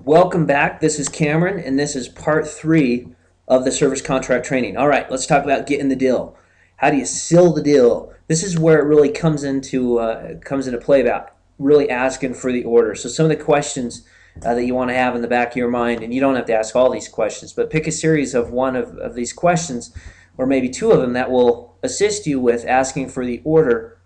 Welcome back. This is Cameron, and this is part 3 of the service contract training. All right, let's talk about getting the deal. How do you seal the deal? This is where it really comes into play about really asking for the order. So some of the questions that you want to have in the back of your mind, and you don't have to ask all these questions, but pick a series of one of these questions, or maybe two of them that will assist you with asking for the order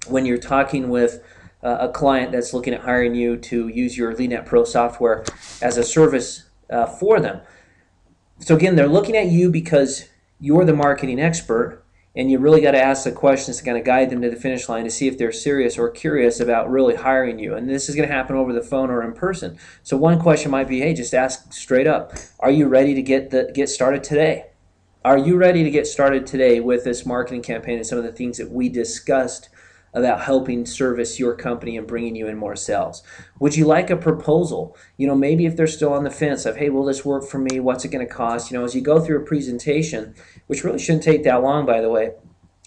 when you're talking with a client that's looking at hiring you to use your LeadNet Pro software as a service for them. So again, they're looking at you because you're the marketing expert, and you really got to ask the questions to kind of guide them to the finish line to see if they're serious or curious about really hiring you. And this is going to happen over the phone or in person. So one question might be, hey, just ask straight up, are you ready to get started today? Are you ready to get started today with this marketing campaign and some of the things that we discussed about helping service your company and bringing you in more sales? Would you like a proposal? Maybe if they're still on the fence of, hey, will this work for me? What's it going to cost? As you go through a presentation, which really shouldn't take that long, by the way,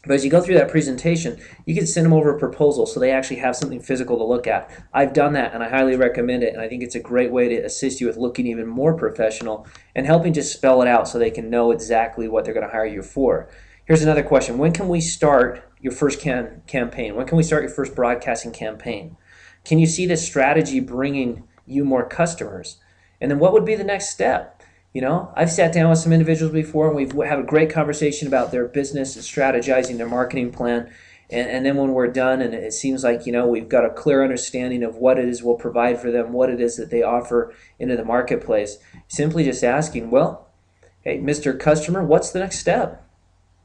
but as you go through that presentation, you can send them over a proposal so they actually have something physical to look at. I've done that, and I highly recommend it, and I think it's a great way to assist you with looking even more professional and helping just spell it out so they can know exactly what they're going to hire you for. Here's another question. When can we start your first campaign? When can we start your first broadcasting campaign? Can you see this strategy bringing you more customers? And then what would be the next step? I've sat down with some individuals before, and we've had a great conversation about their business and strategizing their marketing plan. And then when we're done, and it seems like we've got a clear understanding of what it is we'll provide for them, what it is that they offer into the marketplace, simply just asking, well, hey, Mr. Customer, what's the next step?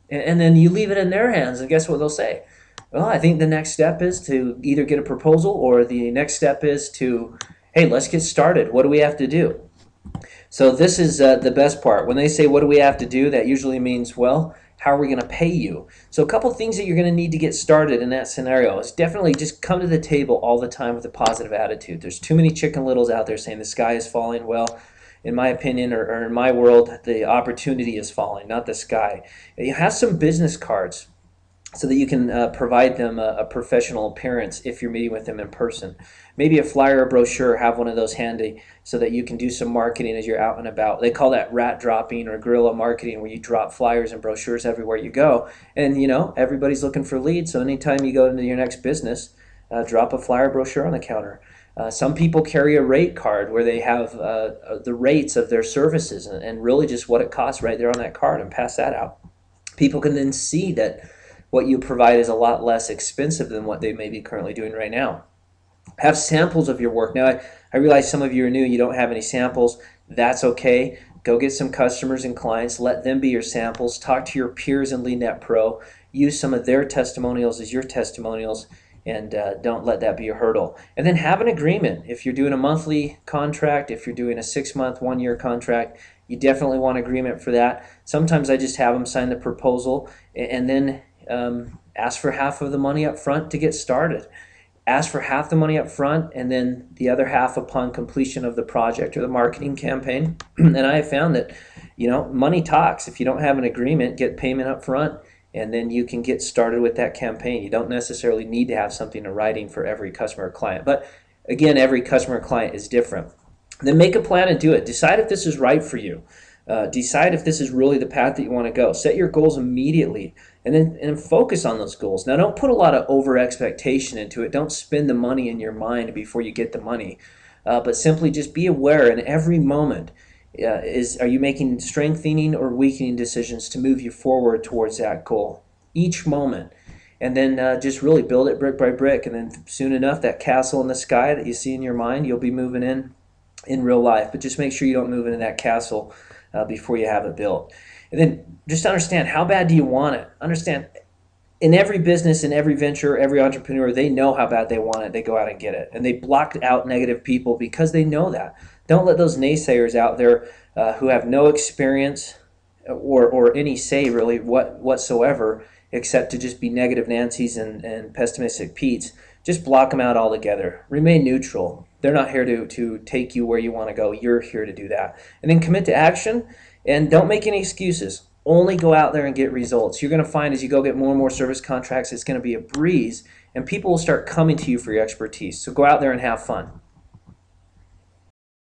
And then you leave it in their hands, and guess what they'll say? Well, I think the next step is to either get a proposal, or the next step is to, hey, let's get started. What do we have to do? So this is the best part. When they say, what do we have to do, that usually means, well, how are we going to pay you? So a couple things that you're going to need to get started in that scenario is definitely just come to the table all the time with a positive attitude. There's too many Chicken Littles out there saying the sky is falling. Well, in my opinion, or in my world, the opportunity is falling, not the sky. You have some business cards so that you can provide them a professional appearance if you're meeting with them in person. Maybe a flyer or brochure, have one of those handy so that you can do some marketing as you're out and about. They call that rat dropping or guerrilla marketing, where you drop flyers and brochures everywhere you go. And everybody's looking for leads, so anytime you go into your next business, drop a flyer brochure on the counter. Some people carry a rate card where they have the rates of their services and really just what it costs right there on that card, and pass that out. People can then see that what you provide is a lot less expensive than what they may be currently doing right now. Have samples of your work. Now, I realize some of you are new, you don't have any samples. That's okay. Go get some customers and clients. Let them be your samples. Talk to your peers in LeadNet Pro. Use some of their testimonials as your testimonials, and don't let that be a hurdle. And then have an agreement. If you're doing a monthly contract, if you're doing a 6-month, 1-year contract, you definitely want agreement for that. Sometimes I just have them sign the proposal and then ask for half of the money up front to get started. Ask for half the money up front, and then the other half upon completion of the project or the marketing campaign. And I have found that money talks. If you don't have an agreement, get payment up front, and then you can get started with that campaign. You don't necessarily need to have something in writing for every customer or client. But again, every customer or client is different. Then make a plan and do it. Decide if this is right for you. Decide if this is really the path that you want to go. Set your goals immediately, and then focus on those goals. Now, don't put a lot of over expectation into it. Don't spend the money in your mind before you get the money, but simply just be aware in every moment. Are you making strengthening or weakening decisions to move you forward towards that goal each moment? And then just really build it brick by brick, and then soon enough, that castle in the sky that you see in your mind, you'll be moving in real life. But just make sure you don't move into that castle before you have it built. And then just understand, how bad do you want it? Understand, in every business, in every venture, every entrepreneur, they know how bad they want it. They go out and get it. And they block out negative people because they know that. Don't let those naysayers out there who have no experience or any say really whatsoever, except to just be negative Nancy's and pessimistic Pete's. Just block them out altogether. Remain neutral. They're not here to take you where you want to go. You're here to do that. And then commit to action, and don't make any excuses. Only go out there and get results. You're going to find as you go get more and more service contracts, it's going to be a breeze, and people will start coming to you for your expertise. So go out there and have fun.